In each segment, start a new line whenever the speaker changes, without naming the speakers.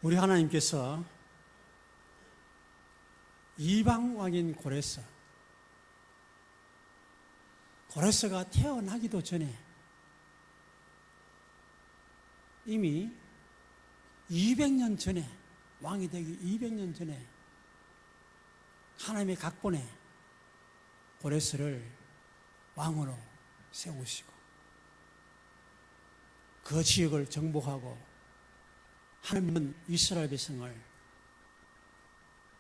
우리 하나님께서 이방 왕인 고레스가 태어나기도 전에 이미 200년 전에, 왕이 되기 200년 전에 하나님의 각본에 고레스를 왕으로 세우시고 그 지역을 정복하고 하나님은 이스라엘 백성을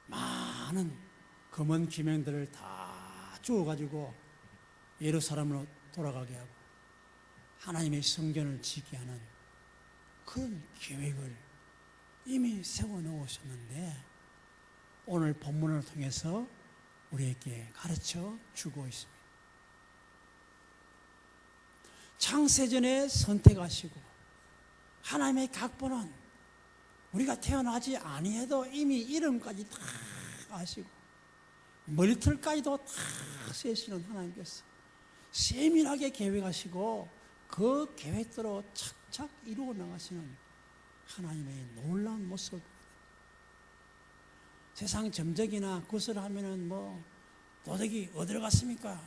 많은 검은 기명들을 다 주어가지고 예루살렘으로 돌아가게 하고 하나님의 성전을 지게 하는 큰 계획을 이미 세워놓으셨는데 오늘 본문을 통해서 우리에게 가르쳐 주고 있습니다. 창세전에 선택하시고 하나님의 각본은 우리가 태어나지 아니해도 이미 이름까지 다 아시고 머리털까지도 다 세시는 하나님께서 세밀하게 계획하시고 그 계획대로 착착 이루어 나가시는 하나님의 놀라운 모습. 세상 점적이나 굿을 하면은 도덕이 어디로 갔습니까?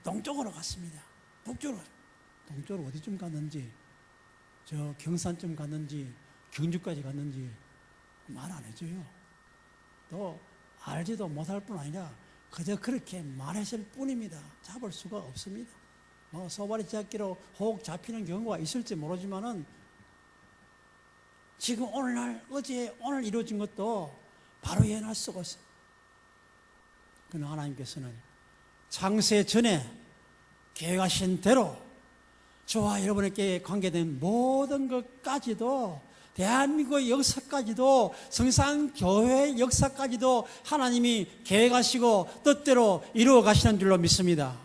동쪽으로 갔습니다. 동쪽으로 어디쯤 갔는지, 저 경산쯤 갔는지, 경주까지 갔는지 말 안 해줘요. 또 알지도 못할 뿐 아니라 그저 그렇게 말했을 뿐입니다. 잡을 수가 없습니다. 소바리 잡기로 혹 잡히는 경우가 있을지 모르지만은 지금 오늘날 오늘 이루어진 것도 바로 예언할 수가 없어요. 그러나 하나님께서는 창세 전에 계획하신 대로 저와 여러분에게 관계된 모든 것까지도 대한민국의 역사까지도 성산교회의 역사까지도 하나님이 계획하시고 뜻대로 이루어 가시는 줄로 믿습니다.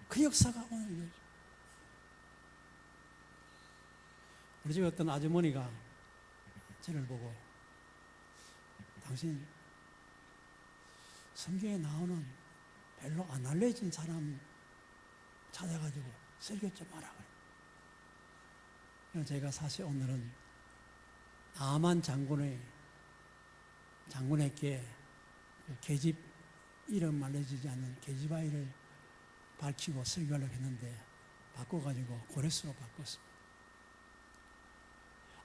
그 역사가 오늘 우리 집에 어떤 아주머니가 저를 보고 당신 성경에 나오는 별로 안 알려진 사람 찾아가지고 설교 좀 하라 그래요. 제가 사실 오늘은 나만 장군에게 계집 이름 알려지지 않는 계집아이를 밝히고 설교하려고 했는데 바꿔가지고 고레스로 바꿨습니다.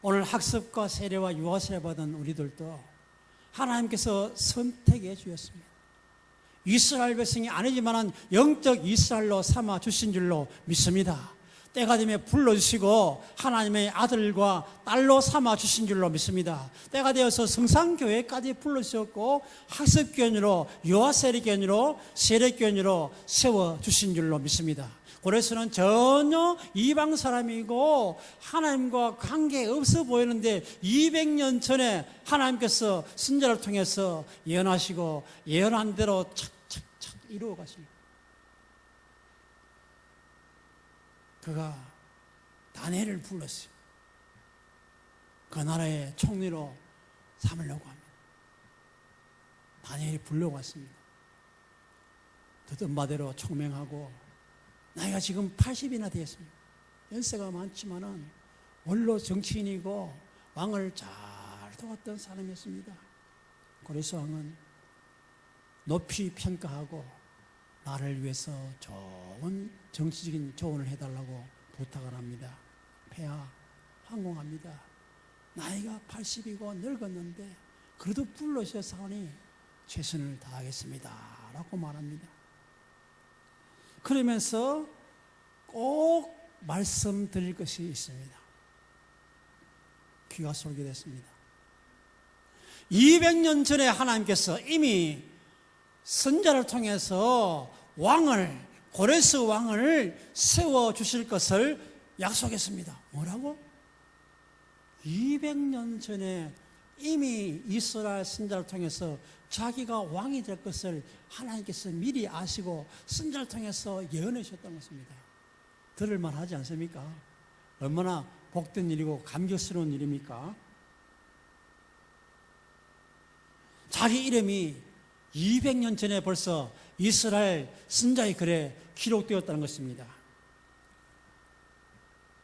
오늘 학습과 세례와 유아 세례 받은 우리들도 하나님께서 선택해 주셨습니다. 이스라엘 백성이 아니지만 영적 이스라엘로 삼아 주신 줄로 믿습니다. 때가 되면 불러주시고 하나님의 아들과 딸로 삼아 주신 줄로 믿습니다. 때가 되어서 성산교회까지 불러주셨고 학습교인으로 유아세례교인으로 세례교인으로 세워주신 줄로 믿습니다. 고레스는 전혀 이방 사람이고 하나님과 관계없어 보이는데 200년 전에 하나님께서 선지자를 통해서 예언하시고 예언한 대로 착착착 이루어 가십니다. 그가 다니엘을 불렀어요. 그 나라의 총리로 삼으려고 합니다. 다니엘이 불려왔습니다. 듣던 바대로 총명하고 나이가 지금 80이나 되었습니다. 연세가 많지만은 원로 정치인이고 왕을 잘 도왔던 사람이었습니다. 고레스 왕은 높이 평가하고 나를 위해서 좋은 정치적인 조언을 해달라고 부탁을 합니다. 폐하 황공합니다. 나이가 80이고 늙었는데 그래도 불러주셨사오니 최선을 다하겠습니다 라고 말합니다. 그러면서 꼭 말씀드릴 것이 있습니다. 귀가 쏠게 됐습니다. 200년 전에 하나님께서 이미 선지자를 통해서 고레스 왕을 세워주실 것을 약속했습니다. 뭐라고? 200년 전에 이미 이스라엘 선지자를 통해서 자기가 왕이 될 것을 하나님께서 미리 아시고 선지자를 통해서 예언해 주셨다는 것입니다. 들을만 하지 않습니까? 얼마나 복된 일이고 감격스러운 일입니까? 자기 이름이 200년 전에 벌써 이스라엘 선지자의 글에 기록되었다는 것입니다.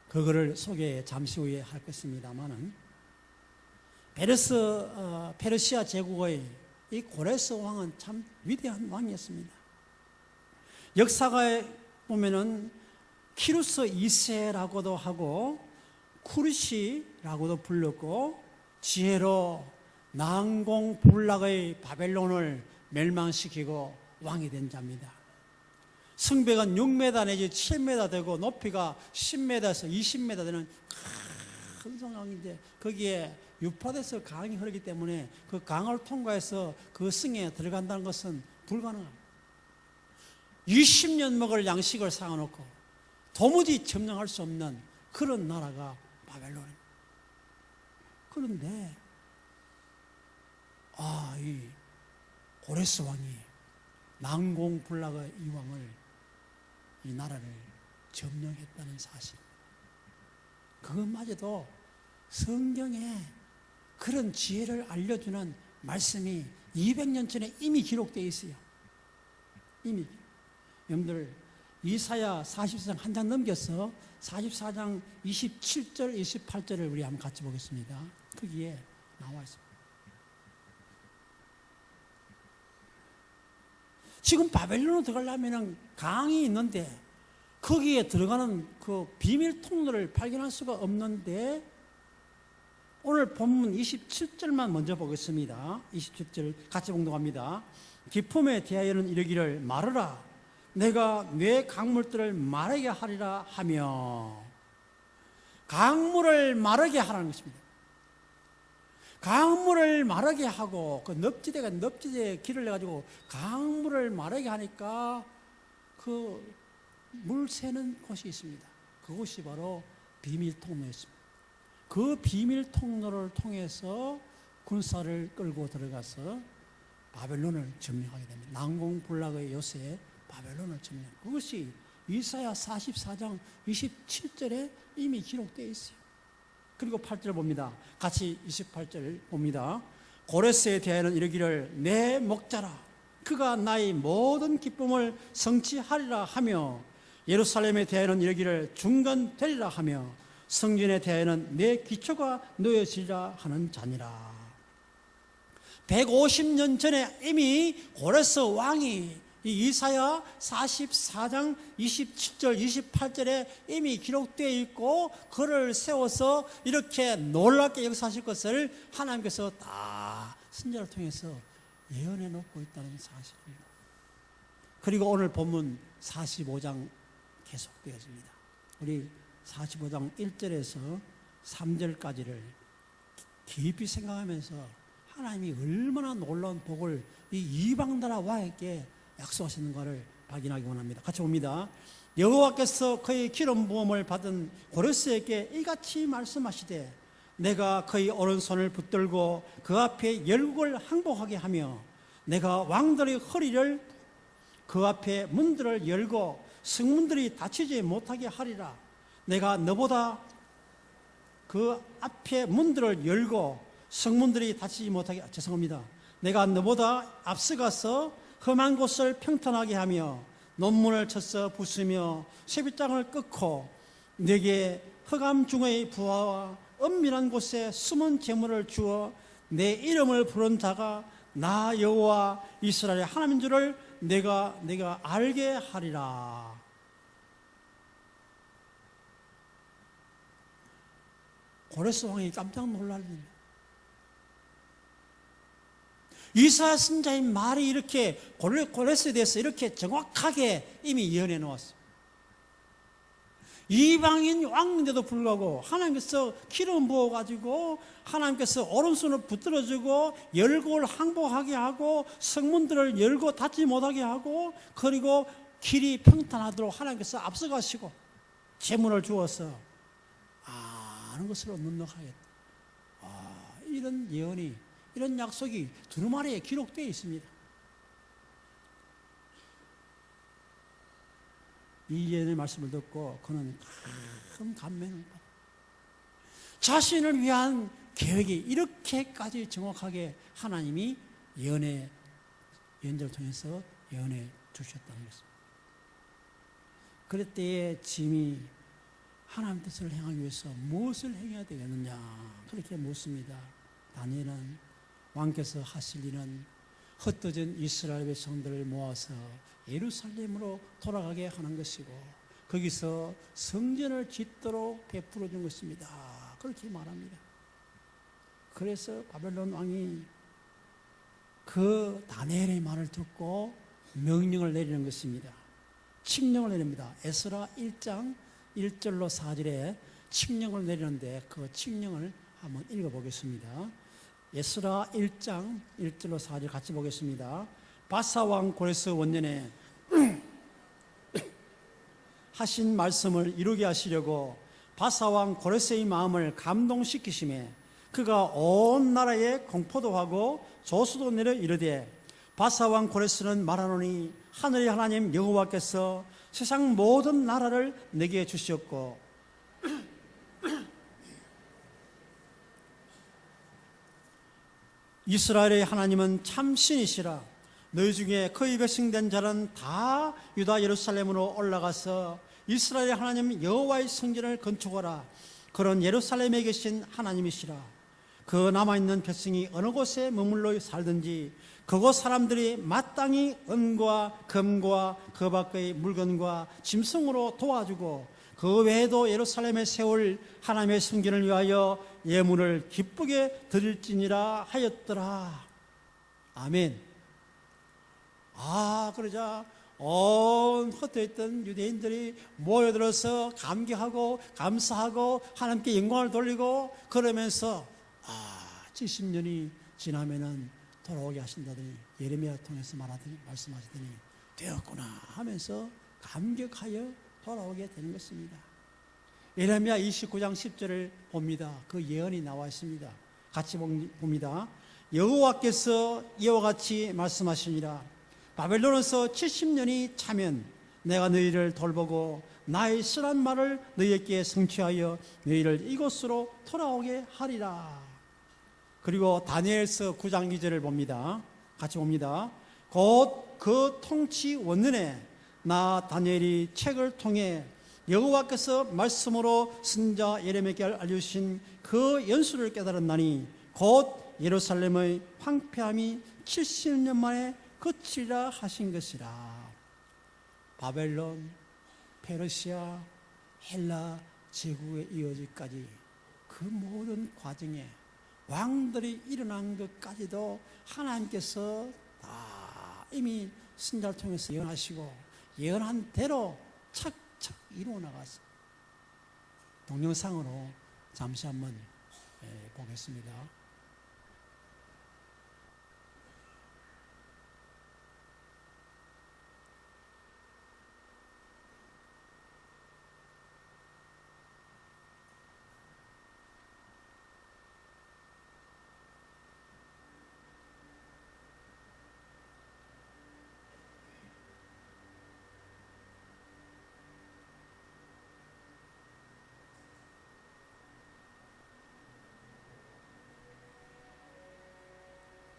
그거를 소개 잠시 후에 할 것입니다만은 페르시아 제국의 이 고레스 왕은 참 위대한 왕이었습니다. 역사가에 보면은 키루스 2세라고도 하고 쿠르시라고도 불렀고 지혜로 난공불락의 바벨론을 멸망시키고 왕이 된 자입니다. 성벽은 6m 내지 7m 되고 높이가 10m에서 20m 되는 큰 성강인데 거기에 유프라데스 강이 흐르기 때문에 그 강을 통과해서 그 성에 들어간다는 것은 불가능합니다. 20년 먹을 양식을 사놓고 도무지 점령할 수 없는 그런 나라가 바벨론입니다. 그런데 이 고레스 왕이 난공불락의 이 왕을 이 나라를 점령했다는 사실, 그것마저도 성경에 그런 지혜를 알려주는 말씀이 200년 전에 이미 기록되어 있어요. 이미. 여러분들 이사야 44장 한 장 넘겨서 44장 27절 28절을 우리 한번 같이 보겠습니다. 거기에 나와 있습니다. 지금 바벨론으로 들어가려면 강이 있는데 거기에 들어가는 그 비밀 통로를 발견할 수가 없는데 오늘 본문 27절만 먼저 보겠습니다. 27절 같이 봉독합니다. 기품에 대하여는 이르기를 말하라. 내가 내 강물들을 마르게 하리라 하며, 강물을 마르게 하라는 것입니다. 강물을 마르게 하고 그 넙지대에 길을 내가지고 강물을 마르게 하니까 그 물 새는 곳이 있습니다. 그곳이 바로 비밀 통로였습니다. 그 비밀 통로를 통해서 군사를 끌고 들어가서 바벨론을 점령하게 됩니다. 난공불락의 요새 바벨론을 점령. 그것이 이사야 44장 27절에 이미 기록되어 있어요. 그리고 8절 봅니다. 같이 28절 봅니다. 고레스에 대하여는 이르기를 내 목자라. 그가 나의 모든 기쁨을 성취하리라 하며, 예루살렘에 대하여는 이르기를 중건되리라 하며, 성전에 대하여는 내 기초가 놓여지리라 하는 자니라. 150년 전에 이미 고레스 왕이 이 이사야 44장 27절 28절에 이미 기록되어 있고 그를 세워서 이렇게 놀랍게 역사하실 것을 하나님께서 다 선지자를 통해서 예언해 놓고 있다는 사실입니다. 그리고 오늘 본문 45장 계속되어집니다. 우리 45장 1절에서 3절까지를 깊이 생각하면서 하나님이 얼마나 놀라운 복을 이 이방 나라 왕에게 약속하시는가를 발견하기 원합니다. 같이 봅니다. 여호와께서 그의 기름 부음을 받은 고레스에게 이같이 말씀하시되, 내가 그의 오른손을 붙들고 그 앞에 열국을 항복하게 하며, 내가 왕들의 허리를 그 앞에 문들을 열고 성문들이 닫히지 못하게 하리라. 내가 너보다 그 앞에 문들을 열고 성문들이 닫히지 못하게, 내가 너보다 앞서가서 험한 곳을 평탄하게 하며 논문을 쳐서 부수며 쇠빗장을 끊고 내게 흑암 중의 부하와 은밀한 곳에 숨은 재물을 주어 내 이름을 부른 자가 나 여호와 이스라엘의 하나님인 줄을 내가 알게 하리라. 고레스 왕이 깜짝 놀랍니다. 이사야 선지자의 말이 이렇게 고레스에 대해서 이렇게 정확하게 이미 예언해 놓았어요. 이방인 왕인데도 불구하고 하나님께서 기름 부어가지고 하나님께서 오른손을 붙들어주고 열국을 항복하게 하고 성문들을 열고 닫지 못하게 하고 그리고 길이 평탄하도록 하나님께서 앞서가시고 재물을 주어서 아는 것으로 넉넉하겠다. 이런 예언이, 이런 약속이 두루마리에 기록되어 있습니다. 이 예언의 말씀을 듣고 그는 큰 감명을 받았다. 자신을 위한 계획이 이렇게까지 정확하게 하나님이 예언자를 통해서 예언해 주셨다는 것입니다. 그럴 때에 짐이 하나님 뜻을 행하기 위해서 무엇을 행해야 되겠느냐 그렇게 묻습니다. 다니엘은 왕께서 하실 일은 흩어진 이스라엘 백성들을 모아서 예루살렘으로 돌아가게 하는 것이고 거기서 성전을 짓도록 베풀어 준 것입니다. 그렇게 말합니다. 그래서 바벨론 왕이 그 다니엘의 말을 듣고 명령을 내리는 것입니다. 칙령을 내립니다. 에스라 1장 1절로 4절에 칙령을 내리는데 그 칙령을 한번 읽어보겠습니다. 에스라 1장 1절로 4절 같이 보겠습니다. 바사 왕 고레스 원년에 하신 말씀을 이루게 하시려고 바사 왕 고레스의 마음을 감동시키심에 그가 온 나라에 공포도 하고 조수도 내려 이르되 바사 왕 고레스는 말하노니 하늘의 하나님 여호와께서 세상 모든 나라를 내게 주셨고 이스라엘의 하나님은 참 신이시라. 너희 중에 그의 백성된 자는 다 유다 예루살렘으로 올라가서 이스라엘의 하나님 여호와의 성전을 건축하라. 그런 예루살렘에 계신 하나님이시라. 그 남아있는 백성이 어느 곳에 머물러 살든지 그곳 사람들이 마땅히 은과 금과 그 밖의 물건과 짐승으로 도와주고 그 외에도 예루살렘에 세울 하나님의 성전을 위하여 예물을 기쁘게 드릴지니라 하였더라. 아멘. 그러자 온 흩어있던 유대인들이 모여들어서 감격하고 감사하고 하나님께 영광을 돌리고 그러면서 70년이 지나면은 돌아오게 하신다더니 예레미야 통해서 말씀하시더니 되었구나 하면서 감격하여 돌아오게 되는 것입니다. 예레미야 29장 10절을 봅니다. 그 예언이 나와 있습니다. 같이 봅니다. 여호와께서 이와 같이 말씀하시니라. 바벨론에서 70년이 차면 내가 너희를 돌보고 나의 쓰란 말을 너희에게 성취하여 너희를 이곳으로 돌아오게 하리라. 그리고 다니엘서 9장 2절을 봅니다. 같이 봅니다. 곧 그 통치 원년에 나 다니엘이 책을 통해 여호와께서 말씀으로 선자 예레미야에게 알려주신 그 연수를 깨달았나니 곧 예루살렘의 황폐함이 70년 만에 그치리라 하신 것이라. 바벨론, 페르시아, 헬라 제국에 이어지기까지 그 모든 과정에 왕들이 일어난 것까지도 하나님께서 다 이미 선자를 통해서 예언하시고 예언한 대로 착착 이루어 나갔어요. 동영상으로 잠시 한번 보겠습니다.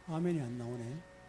화면이 안 나오네.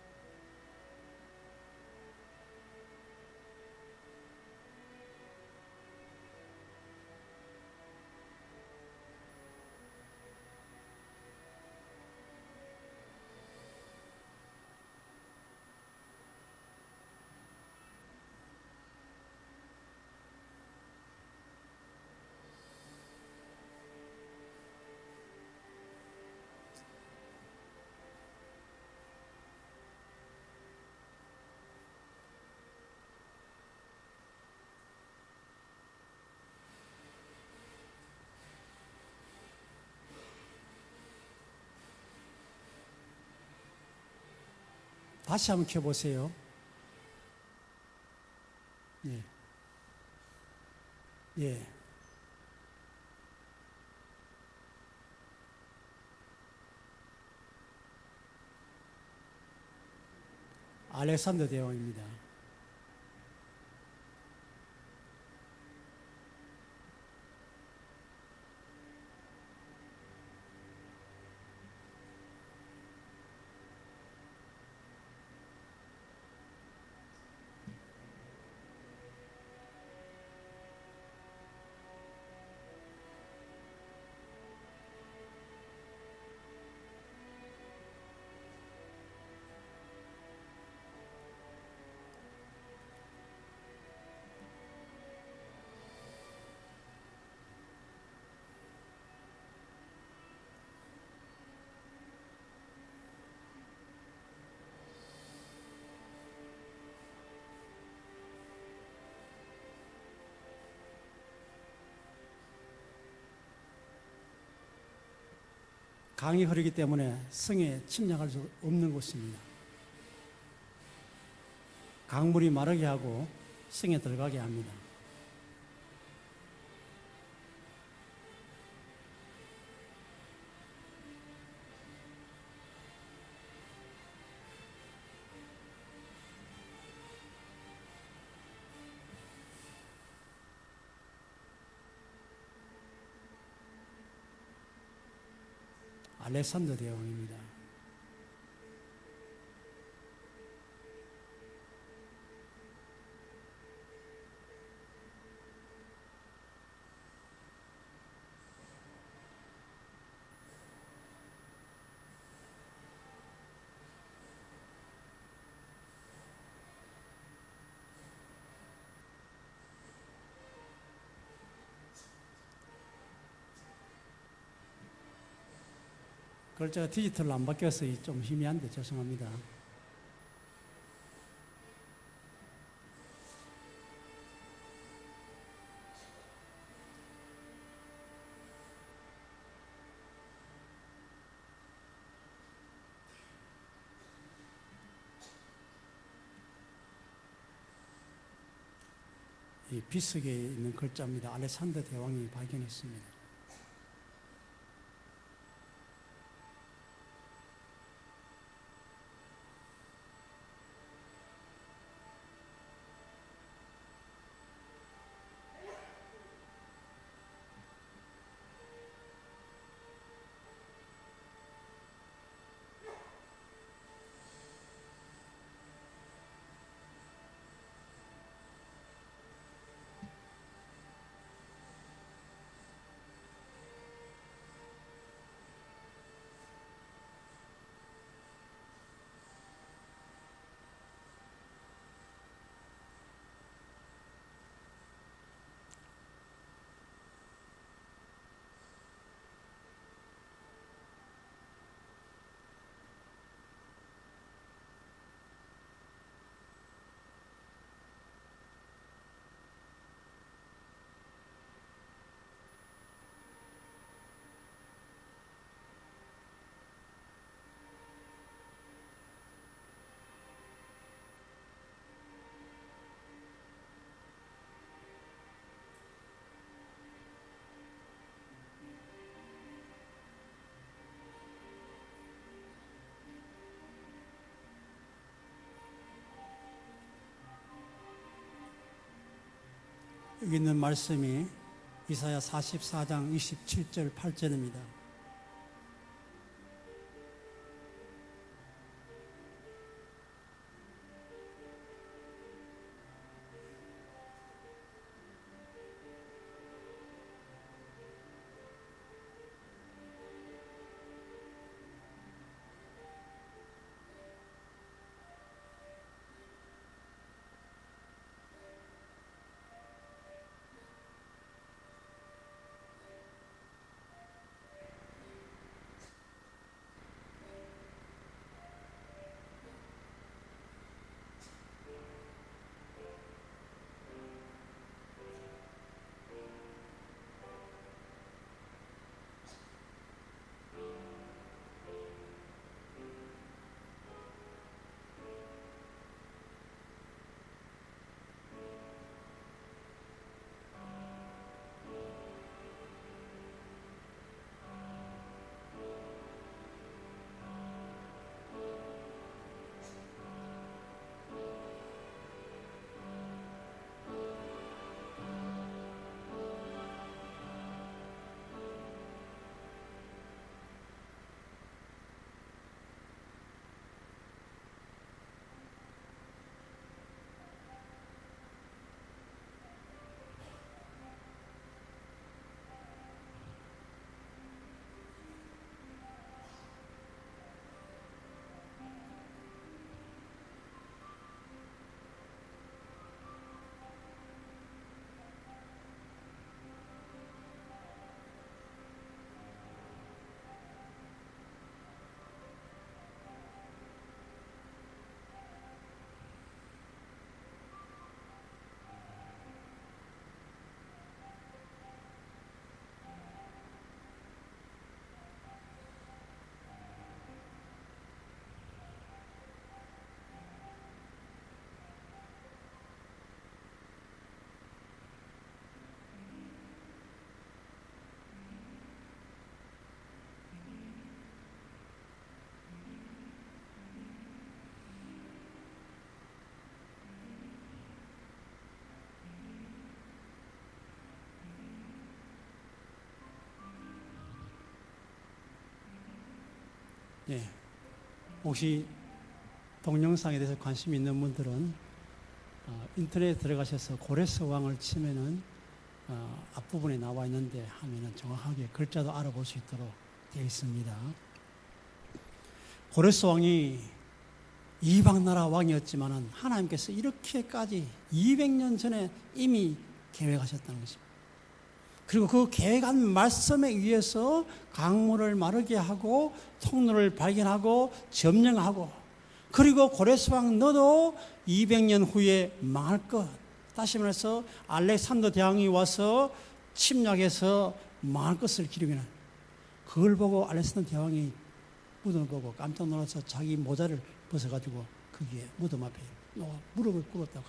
다시 한번 켜보세요. 예. 예. 알렉산더 대왕입니다. 강이 흐르기 때문에 성에 침략할 수 없는 곳입니다. 강물이 마르게 하고 성에 들어가게 합니다. 알렉산더 대왕입니다. 글자가 디지털로 안 바뀌어서 좀 희미한데 죄송합니다. 이 비석에 있는 글자입니다. 알렉산더 대왕이 발견했습니다. 여기 있는 말씀이 이사야 44장 27절 8절입니다. 예. 혹시 동영상에 대해서 관심 있는 분들은 인터넷에 들어가셔서 고레스 왕을 치면은 앞부분에 나와 있는데 하면은 정확하게 글자도 알아볼 수 있도록 되어 있습니다. 고레스 왕이 이방 나라 왕이었지만은 하나님께서 이렇게까지 200년 전에 이미 계획하셨다는 것입니다. 그리고 그 계획한 말씀에 의해서 강물을 마르게 하고 통로를 발견하고 점령하고, 그리고 고레스 왕 너도 200년 후에 망할 것, 다시 말해서 알렉산더 대왕이 와서 침략해서 망할 것을 기록해놓은, 그걸 보고 알렉산더 대왕이 무덤을 보고 깜짝 놀라서 자기 모자를 벗어가지고 거기에 무덤 앞에 무릎을 꿇었다고.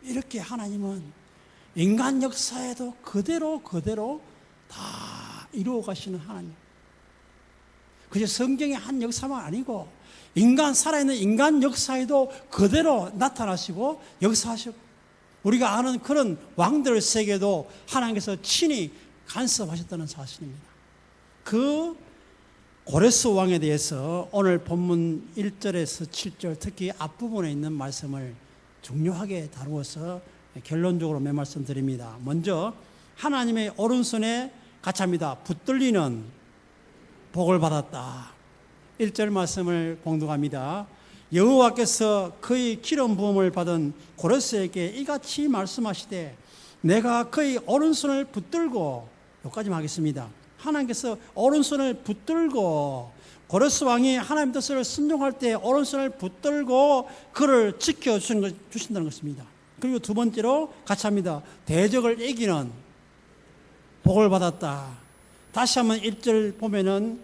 이렇게 하나님은 인간 역사에도 그대로 다 이루어 가시는 하나님. 그저 성경의 한 역사만 아니고 살아있는 인간 역사에도 그대로 나타나시고 역사하시고, 우리가 아는 그런 왕들 세계도 하나님께서 친히 간섭하셨다는 사실입니다. 그 고레스 왕에 대해서 오늘 본문 1절에서 7절 특히 앞부분에 있는 말씀을 중요하게 다루어서 결론적으로 몇 말씀 드립니다. 먼저 하나님의 오른손에 가차입니다. 붙들리는 복을 받았다. 1절 말씀을 봉독합니다. 여호와께서 그의 기름 부음을 받은 고레스에게 이같이 말씀하시되 내가 그의 오른손을 붙들고, 여기까지만 하겠습니다. 하나님께서 오른손을 붙들고, 고레스 왕이 하나님 뜻을 순종할 때 오른손을 붙들고 그를 지켜주신다는 것입니다. 그리고 두 번째로 같이 합니다. 대적을 이기는 복을 받았다. 다시 한번 1절 보면은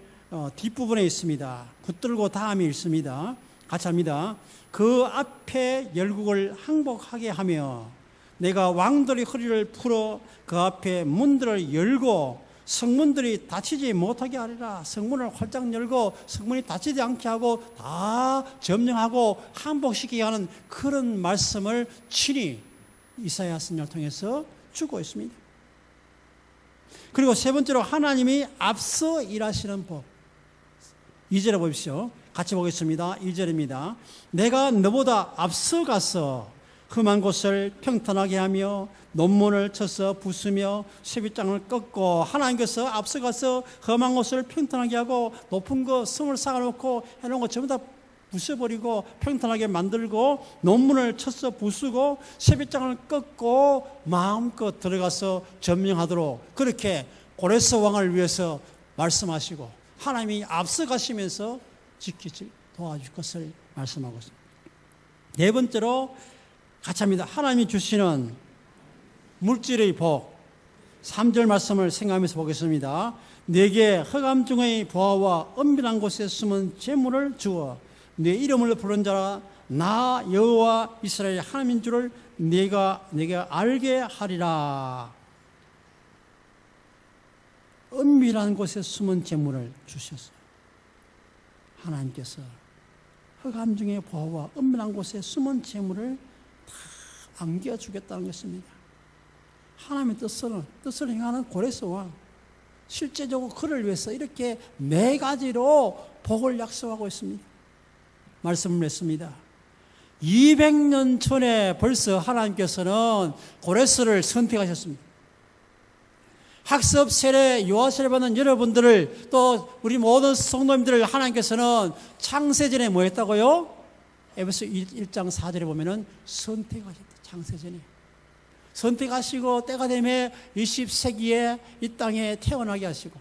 뒷부분에 있습니다. 붙들고 다음이 있습니다. 같이 합니다. 그 앞에 열국을 항복하게 하며 내가 왕들의 허리를 풀어 그 앞에 문들을 열고 성문들이 닫히지 못하게 하리라. 성문을 활짝 열고 성문이 닫히지 않게 하고 다 점령하고 항복시키게 하는 그런 말씀을 친히 이사야 선지자를 통해서 주고 있습니다. 그리고 세 번째로 하나님이 앞서 일하시는 법. 2절에 보십시오. 같이 보겠습니다. 2절입니다. 내가 너보다 앞서 가서 험한 곳을 평탄하게 하며 논문을 쳐서 부수며 쇠빗장을 꺾고, 하나님께서 앞서가서 험한 곳을 평탄하게 하고 높은 거 성을 쌓아놓고 해놓은 거 전부 다 부숴버리고 평탄하게 만들고 논문을 쳐서 부수고 쇠빗장을 꺾고 마음껏 들어가서 점령하도록 그렇게 고레스 왕을 위해서 말씀하시고 하나님이 앞서가시면서 지키지 도와줄 것을 말씀하고 있습니다. 네 번째로 같이 합니다. 하나님이 주시는 물질의 복. 3절 말씀을 생각하면서 보겠습니다. 내게 흑암 중의 보화와 은밀한 곳에 숨은 재물을 주어 내 이름을 부른 자라 나 여호와 이스라엘 하나님인 줄을 내게 알게 하리라. 은밀한 곳에 숨은 재물을 주셨어요. 하나님께서 흑암 중의 보화와 은밀한 곳에 숨은 재물을 다 안겨주겠다는 것입니다. 하나님의 뜻을 행하는 고레스 왕, 실제적으로 그를 위해서 이렇게 네 가지로 복을 약속하고 있습니다. 말씀을 했습니다. 200년 전에 벌써 하나님께서는 고레스를 선택하셨습니다. 학습 세례, 유아 세례 받는 여러분들을, 또 우리 모든 성도님들을 하나님께서는 창세전에 뭐 했다고요? 에베소 1장 4절에 보면은 선택하셨다. 창세전에 선택하시고 때가 되면 20세기에 이 땅에 태어나게 하시고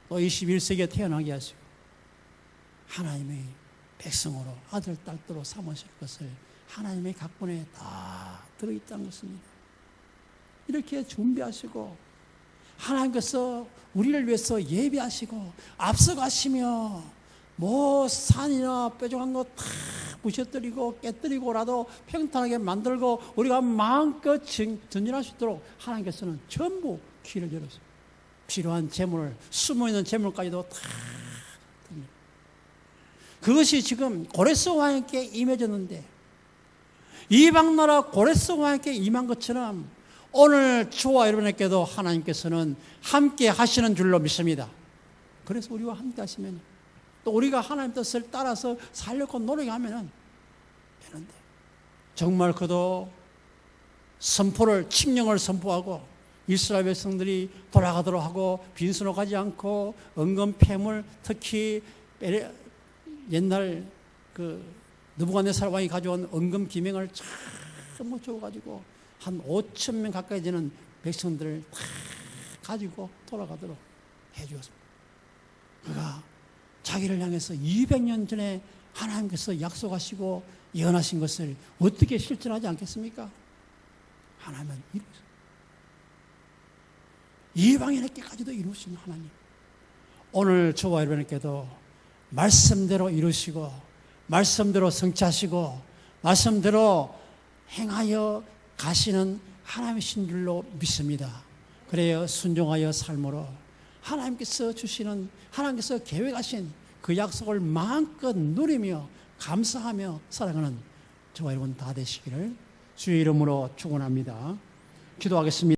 또 21세기에 태어나게 하시고 하나님의 백성으로 아들 딸들로 삼으실 것을 하나님의 각본에 다 들어있다는 것입니다. 이렇게 준비하시고 하나님께서 우리를 위해서 예비하시고 앞서가시며 뭐 산이나 뾰족한 거 다 부셔뜨리고 깨뜨리고라도 평탄하게 만들고 우리가 마음껏 전진할 수 있도록 하나님께서는 전부 길을 열었어요. 필요한 재물을, 숨어있는 재물까지도 다 듭니다. 그것이 지금 고레스 왕에게 임해졌는데 이방나라 고레스 왕에게 임한 것처럼 오늘 저와 여러분에게도 하나님께서는 함께 하시는 줄로 믿습니다. 그래서 우리와 함께 하시면 또 우리가 하나님 뜻을 따라서 살려고 노력하면 되는데 정말 그도 칙령을 선포하고 이스라엘 백성들이 돌아가도록 하고 빈손으로 가지 않고 은금 폐물 특히 옛날 그 느부갓네살 왕이 가져온 은금 기명을 전부 줘가지고 한 5천 명 가까이 되는 백성들을 다 가지고 돌아가도록 해주었습니다. 그가 자기를 향해서 200년 전에 하나님께서 약속하시고 예언하신 것을 어떻게 실천하지 않겠습니까? 하나님은 이루셨습니다. 이방인에게까지도 이루신 하나님. 오늘 저와 여러분께도 말씀대로 이루시고 말씀대로 성취하시고 말씀대로 행하여 가시는 하나님이신 줄로 믿습니다. 그래요, 순종하여 삶으로 하나님께서 주시는, 하나님께서 계획하신 그 약속을 마음껏 누리며 감사하며 살아가는 저와 여러분 다 되시기를 주의 이름으로 축원합니다. 기도하겠습니다.